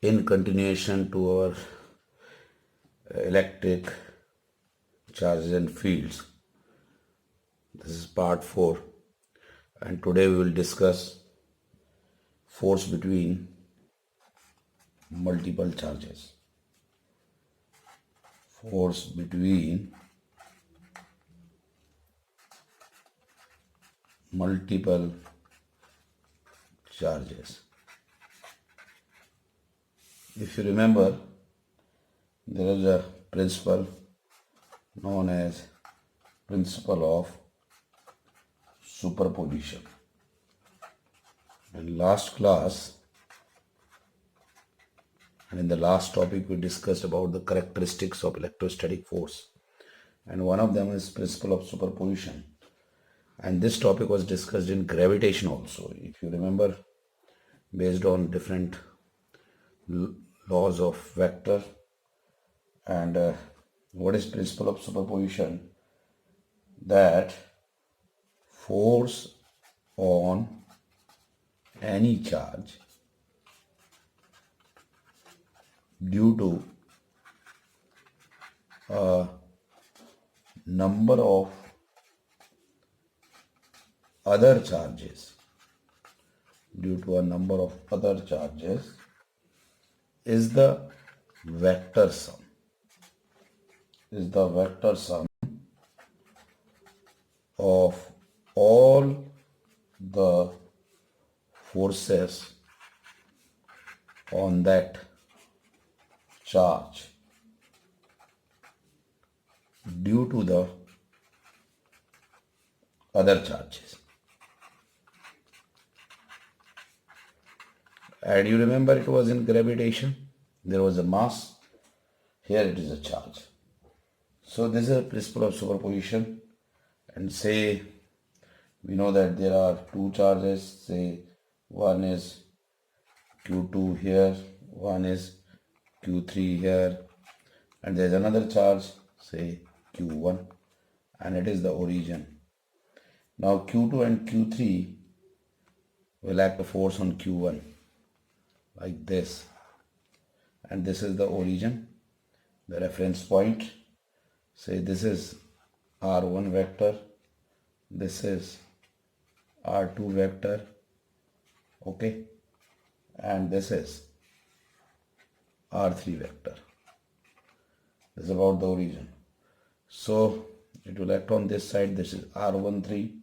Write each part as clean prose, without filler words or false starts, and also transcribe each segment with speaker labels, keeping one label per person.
Speaker 1: in continuation to our electric charges and fields. This is part 4, and today we will discuss force between multiple charges. Force between multiple charges. If you remember, there is a principle known as principle of superposition. In last class and in the last topic we discussed about the characteristics of electrostatic force, and one of them is principle of superposition, and this topic was discussed in gravitation also, if you remember, based on different laws of vector. And what is principle of superposition? That force on any charge due to a number of other charges is the vector sum of all the forces on that charge due to the other charges. And you remember, it was in gravitation, there was a mass, here it is a charge. So this is a principle of superposition, and say we know that there are two charges, say one is Q2 here, one is Q3 here, and there is another charge, say Q1, and it is the origin. Now Q2 and Q3 will act a force on Q1 like this, and this is the origin, the reference point. Say this is R1 vector, this is R2 vector, okay, and this is R3 vector. This is about the origin. So it will act on this side, this is R13,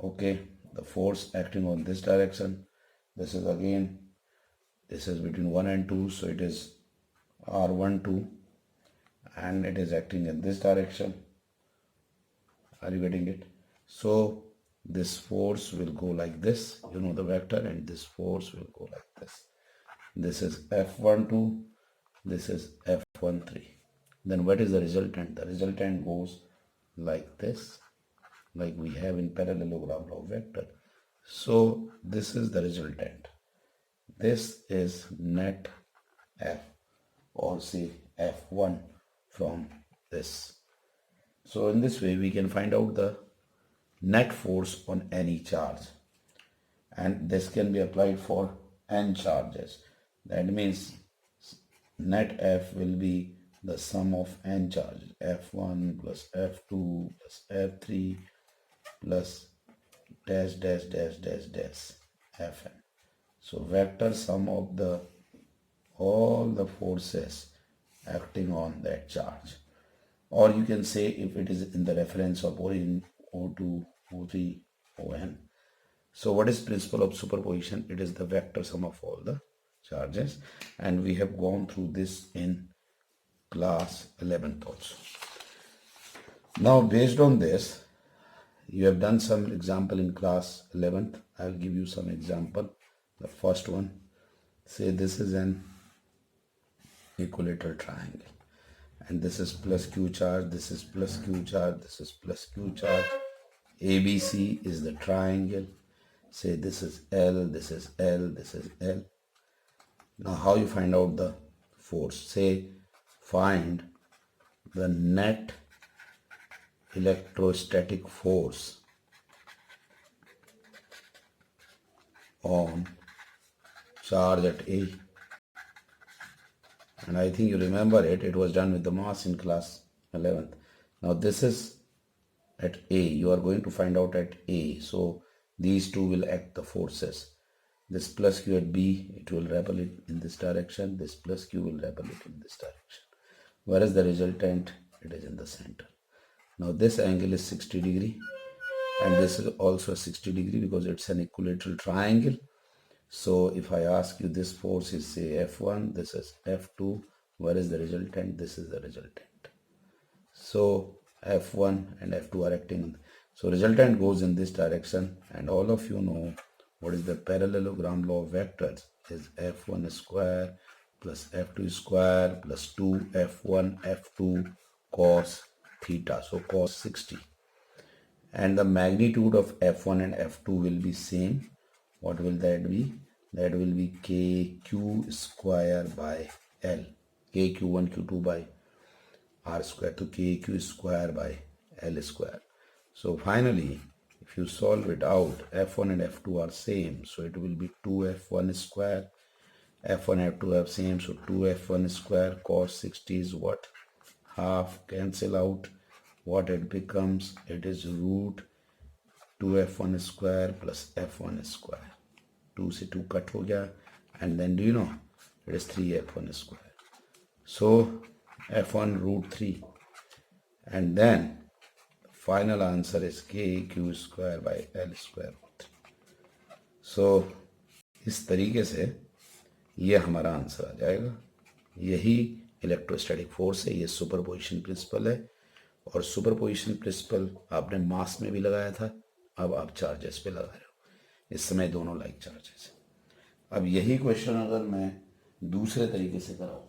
Speaker 1: okay, the force acting on this direction. This is again, this is between 1 and 2, so it is R12, and it is acting in this direction. Are you getting it? So this force will go like this, you know the vector, and this force will go like this. This is F12, this is F13. Then what is the resultant? The resultant goes like this, like we have in parallelogram law of vector. So this is the resultant. This is net F, or say F1 from this. So in this way we can find out the net force on any charge, and this can be applied for n charges. That means net F will be the sum of n charges, F1 plus F2 plus F3 plus dash dash dash dash dash Fn. So vector sum of all the forces acting on that charge. Or you can say, if it is in the reference of origin, O2, O3, On. So what is principle of superposition? It is the vector sum of all the charges, and we have gone through this in class 11th also. Now based on this, you have done some example in class 11th. I'll give you some example. The first one, say this is an equilateral triangle, and this is plus Q charge, this is plus Q charge, this is plus Q charge. ABC is the triangle. Say this is L, this is L, this is L. Now how you find out the force? Say find the net electrostatic force on charge at A. And I think you remember it. It was done with the mass in class 11th. Now this is at A. You are going to find out at A. So these two will act the forces. This plus Q at B, it will repel it in this direction. This plus Q will repel it in this direction. Whereas the resultant, it is in the center. Now this angle is 60 degree. And this is also 60 degree because it's an equilateral triangle. So if I ask you, this force is say F1, this is F2, where is the resultant? This is the resultant. So F1 and F2 are acting. So resultant goes in this direction, and all of you know what is the parallelogram law of vectors is F1 square plus F2 square plus 2 F1 F2 cos theta, so cos 60. And the magnitude of F1 and F2 will be same. What will that be? That will be KQ square by L. KQ1 Q2 by R square. So KQ square by L square. So finally, if you solve it out, F1 and F2 are same. So it will be 2F1 square. F1 and F2 are same. So 2F1 square cos 60 is what? Half, cancel out. What it becomes? It is root 2F1 square plus F1 square. 2 से 2 cut हो गया, and then do you know it is 3F1 square. So F1 root 3, and then final answer is KQ square by L square root 3. So इस तरीके से ये हमारा answer आ जाएगा. यही इलेक्ट्रोस्टैटिक फोर्स है, ये सुपरपोजिशन प्रिंसिपल है. और सुपरपोजिशन प्रिंसिपल आपने मास में भी लगाया था, अब आप चार्जेस पे लगा रहे हो. इस समय दोनों लाइक चार्जेस. अब यही क्वेश्चन अगर मैं दूसरे तरीके से कराऊं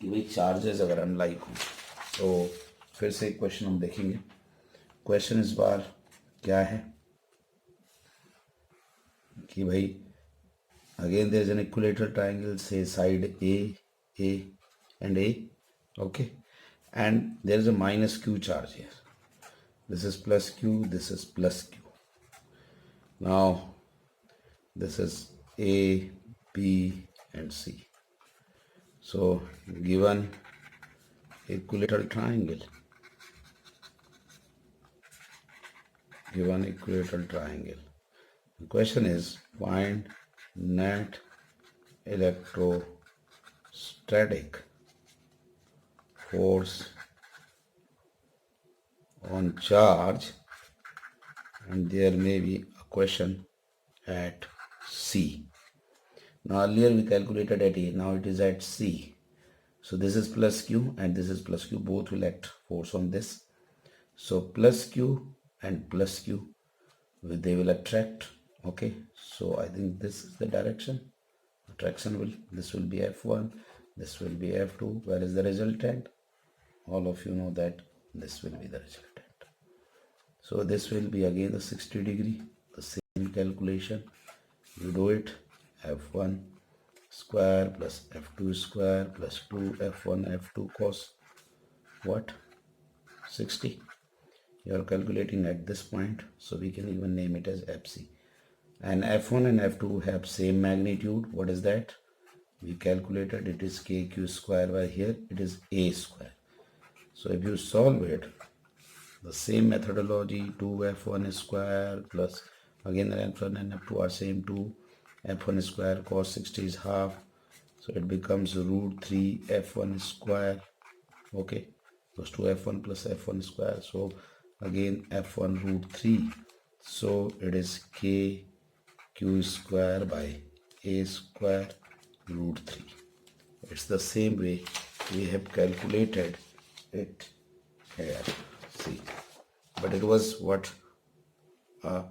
Speaker 1: कि भाई चार्जेस अगर अनलाइक हों, तो फिर से एक क्वेश्चन हम देखेंगे. क्वेश्चन इस बार क्या है कि भाई again there is an equilateral triangle, say side A and A, okay, and there is a minus q charge here. This is plus q, this is plus q. Now this is A, B and C. So given equilateral triangle, the question is find net electrostatic force on charge, and there may be a question at C. Now earlier we calculated at A, now it is at C. So this is plus Q and this is plus Q, both will act force on this. So plus Q and plus Q, they will attract. Okay, so I think this is the direction. Attraction will, this will be F1, this will be F2. Where is the resultant? All of you know that this will be the resultant. So this will be again the 60 degree, the same calculation. You do it, F1 square plus F2 square plus 2F1 F2 cos what? 60. You are calculating at this point, so we can even name it as FC. And F1 and F2 have same magnitude. What is that? We calculated it is KQ square by here it is A square. So if you solve it, the same methodology, 2F1 square plus again F1 and F2 are same, 2F1 square cos 60 is half, so it becomes root 3F1 square. Okay, goes to F1 plus F1 square, so again F1 root 3, so it is KQ square by A square root 3. It's the same way we have calculated it here. See, but it was what a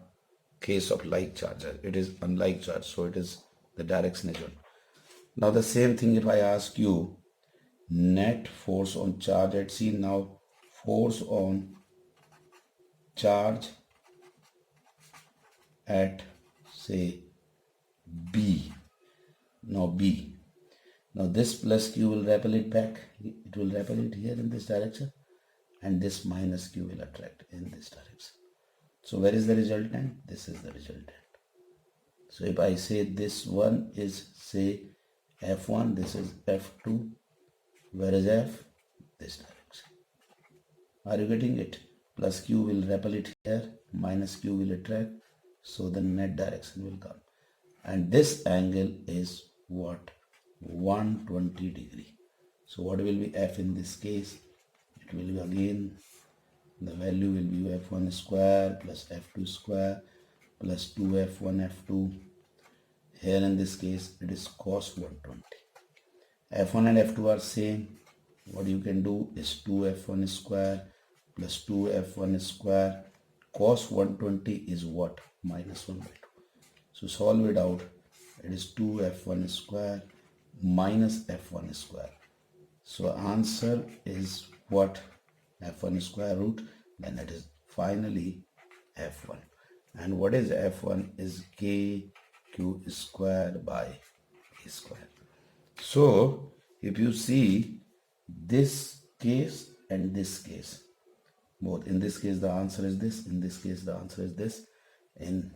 Speaker 1: case of like charge. It is unlike charge, so it is the direction is one. Now the same thing if I ask you net force on charge at C. Now force on charge at say B. Now B. Now this plus Q will repel it back. It will repel it here in this direction, and this minus Q will attract in this direction. So where is the resultant? This is the resultant. So if I say this one is say F1, this is F2, Where is F? This direction. Are you getting it? Plus Q will repel it here, minus Q will attract, so the net direction will come. And this angle is what? 120 degree. So what will be F in this case? It will be again, the value will be F1 square plus F2 square plus 2F1 F2. Here in this case it is cos 120. F1 and F2 are same. What you can do is 2F1 square plus 2F1 square. Cos 120 is what? Minus 1 by 2. So solve it out. It is 2F1 square minus F1 square. So answer is what? F1 square root. Then it is finally F1. And what is F1 is KQ square by A square. So if you see this case and this case, both, in this case the answer is this, in this case the answer is this. In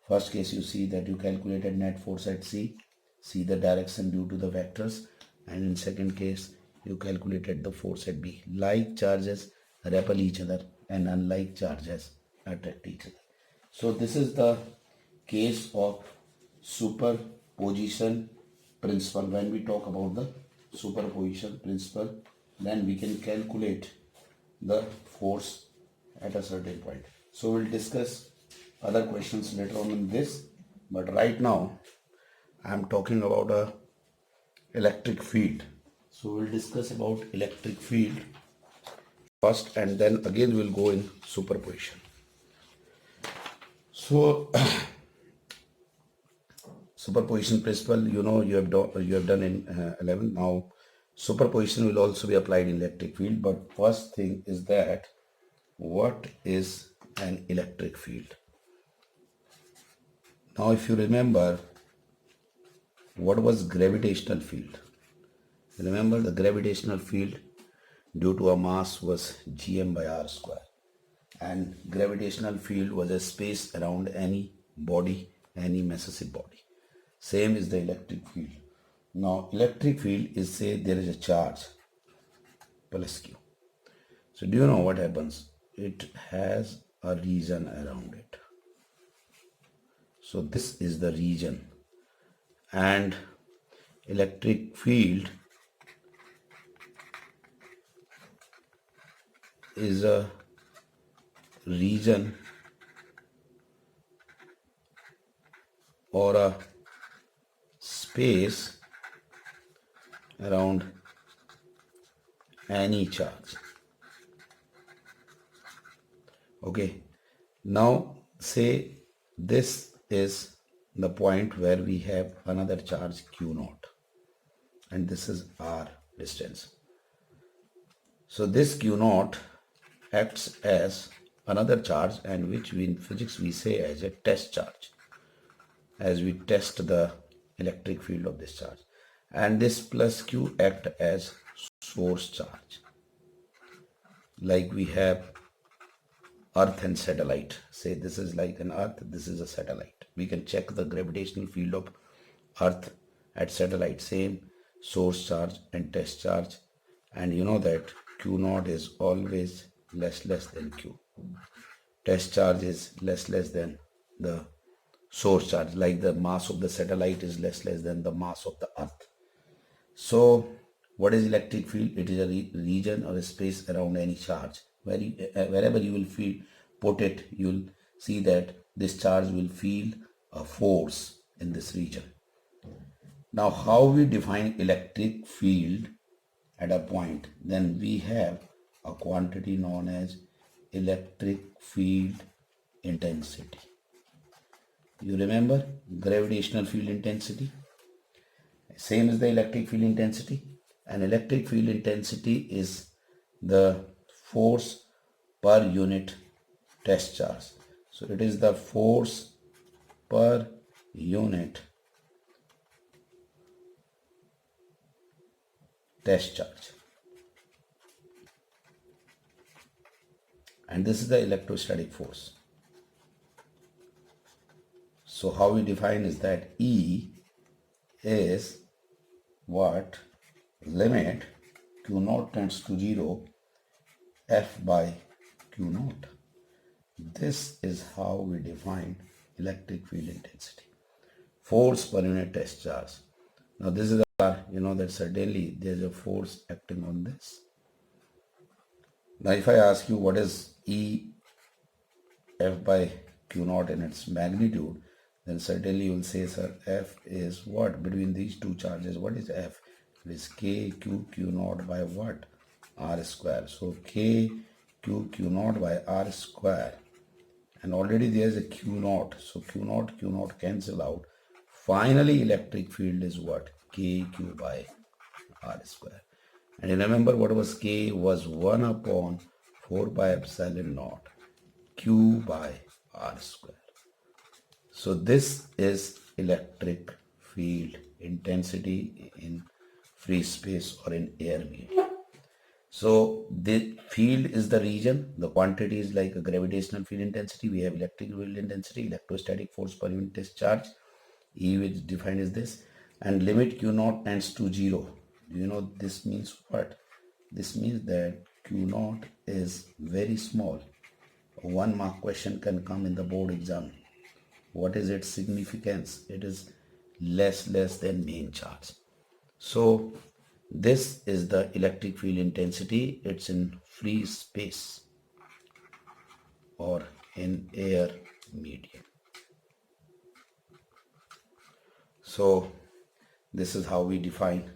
Speaker 1: first case you see that you calculated net force at C, see the direction due to the vectors, and in second case you calculated the force at B. Like charges repel each other and unlike charges attract each other. So this is the case of superposition principle. When we talk about the superposition principle, then we can calculate the force at a certain point. So we'll discuss other questions later on in this, but right now I'm talking about a electric field. So we'll discuss about electric field first, and then again we'll go in superposition. So superposition principle, you know, you have done in 11. Now superposition will also be applied in electric field, but first thing is that what is an electric field? Now if you remember, what was gravitational field? Remember, the gravitational field due to a mass was gm by r square, and gravitational field was a space around any body, any massive body. Same is the electric field. Now electric field is, say there is a charge plus Q. So do you know what happens? It has a region around it. So this is the region, and electric field is a region or a space around any charge. Okay, now say this is the point where we have another charge Q naught, and this is R distance. So this Q naught acts as another charge, and which we in physics we say as a test charge, as we test the electric field of this charge. And this plus Q act as source charge. Like we have Earth and satellite. Say this is like an Earth, this is a satellite. We can check the gravitational field of Earth at satellite. Same source charge and test charge. And you know that Q naught is always less than Q. Test charge is less than the source charge. Like the mass of the satellite is less than the mass of the Earth. So what is electric field? It is a region or a space around any charge. Wherever you will put it, you will see that this charge will feel a force in this region. Now how we define electric field at a point? Then we have a quantity known as electric field intensity. You remember gravitational field intensity? Same as the electric field intensity. And electric field intensity is the force per unit test charge. So it is the force per unit test charge. And this is the electrostatic force. So how we define is that E is what? Limit Q naught tends to 0, F by Q naught. This is how we define electric field intensity. Force per unit test charge. Now this is our, that certainly there is a force acting on this. Now if I ask you what is E F by Q naught in its magnitude, then certainly you will say, sir, F is what? Between these two charges, what is F? It is K Q Q naught by what? R square. So K Q Q naught by R square. And already there is a Q naught. So Q naught cancel out. Finally, electric field is what? K Q by R square. And you remember what was K? Was 1 upon 4 pi epsilon naught Q by R square. So this is electric field intensity in free space or in air medium. So the field is the region, the quantity is like a gravitational field intensity. We have electric field intensity, electrostatic force per unit test charge, E which defined as this, and limit Q naught tends to 0. Do you know this means what? This means that Q naught is very small. A 1 mark question can come in the board exam. What is its significance? It is less than main charge. So this is the electric field intensity. It's in free space or in air medium. So this is how we define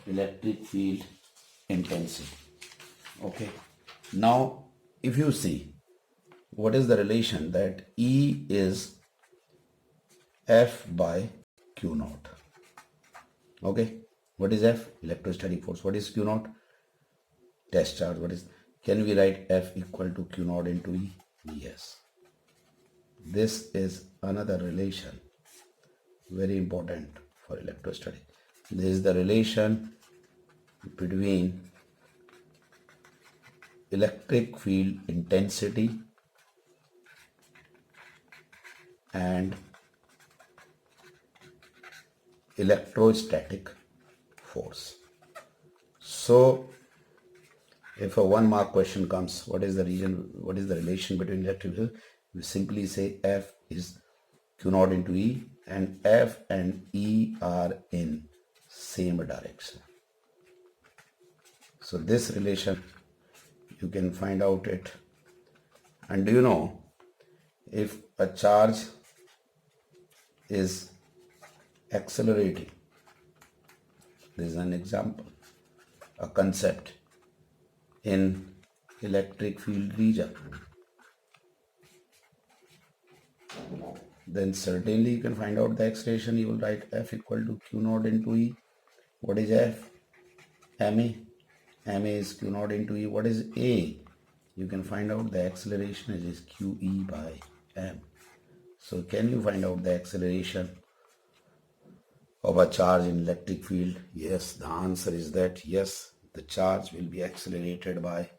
Speaker 1: electric field intensity. Okay. Now, if you see, what is the relation that E is F by Q naught. Okay. What is F? Electrostatic force. What is Q naught? Test charge. What is? Can we write F equal to Q naught into E? Yes. This is another relation, very important for electrostatic. This is the relation between electric field intensity and electrostatic force. So if a 1 mark question comes, what is the relation between electric field? We simply say F is Q naught into E, and F and E are in same direction. So this relation, you can find out it. And do you know, if a charge is accelerating, this is an example, a concept in electric field region, then certainly you can find out the acceleration. You will write F equal to Q naught into E. What is F? MA. MA is Q naught into E. What is A? You can find out the acceleration is QE by M. So can you find out the acceleration of a charge in electric field? Yes, the answer is that yes, the charge will be accelerated by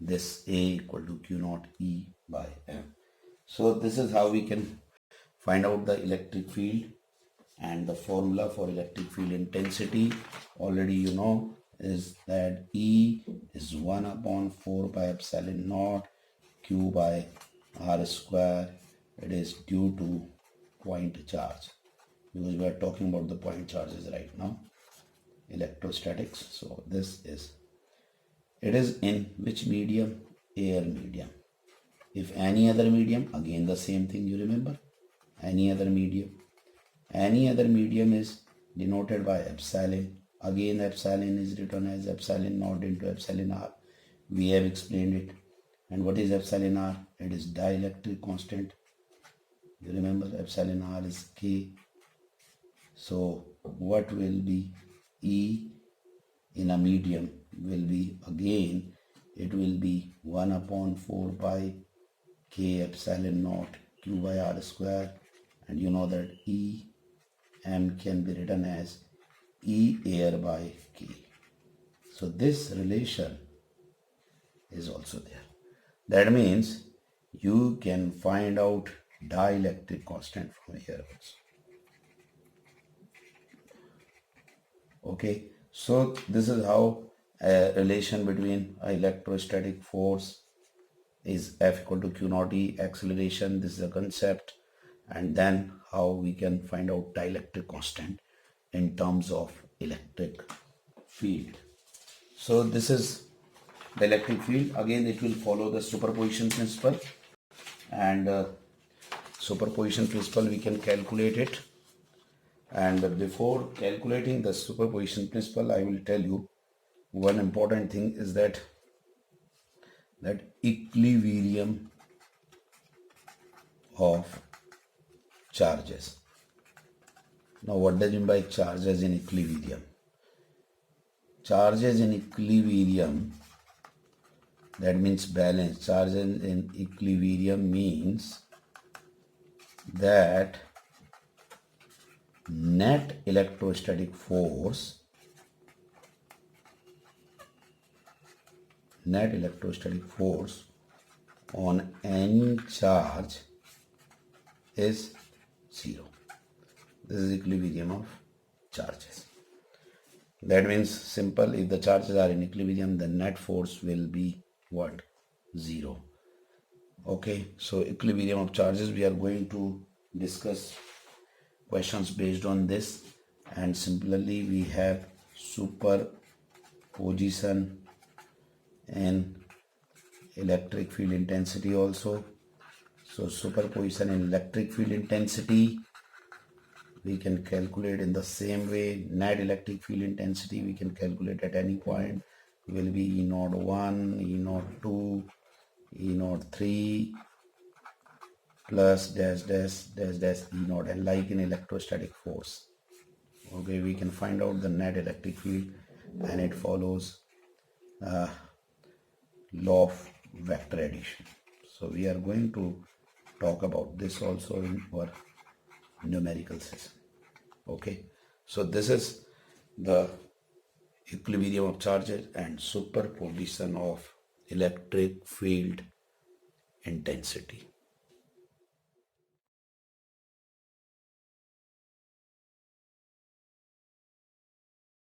Speaker 1: this A equal to Q naught E by M. So this is how we can find out the electric field, and the formula for electric field intensity already you know is that E is 1 upon 4 pi epsilon naught Q by R square. It is due to point charge, because we are talking about the point charges right now, electrostatics. So this is, it is in which medium? Air medium. If any other medium, again the same thing, you remember, any other medium is denoted by epsilon. Again epsilon is written as epsilon naught into epsilon r. We have explained it. And what is epsilon r? It is dielectric constant. You remember epsilon r is K. So what will be E in a medium will be, again it will be 1 upon 4 pi K epsilon naught Q by R square. And you know that E M can be written as E air by K. So this relation is also there. That means you can find out dielectric constant from here also. Okay, so this is how, a relation between electrostatic force is F equal to Q naught E, acceleration, this is a concept, and then how we can find out dielectric constant in terms of electric field. So this is the electric field. Again, it will follow the superposition principle, and superposition principle we can calculate it. And before calculating the superposition principle, I will tell you one important thing is that equilibrium of charges. Now, what does it mean by charges in equilibrium? Charges in equilibrium, that means balance. Charges in equilibrium means that net electrostatic force on any charge is zero. This is equilibrium of charges. That means simple, if the charges are in equilibrium, the net force will be what? Zero. Okay, so equilibrium of charges, we are going to discuss questions based on this, and similarly we have superposition and electric field intensity also. So superposition in electric field intensity we can calculate in the same way. Net electric field intensity we can calculate at any point, will be E naught 1, E naught 2, E naught 3 plus dash dash dash dash E naught, and like in electrostatic force. Okay, we can find out the net electric field, and it follows law of vector addition. So we are going to talk about this also in our numerical session. Okay, so this is the equilibrium of charges and superposition of electric field intensity.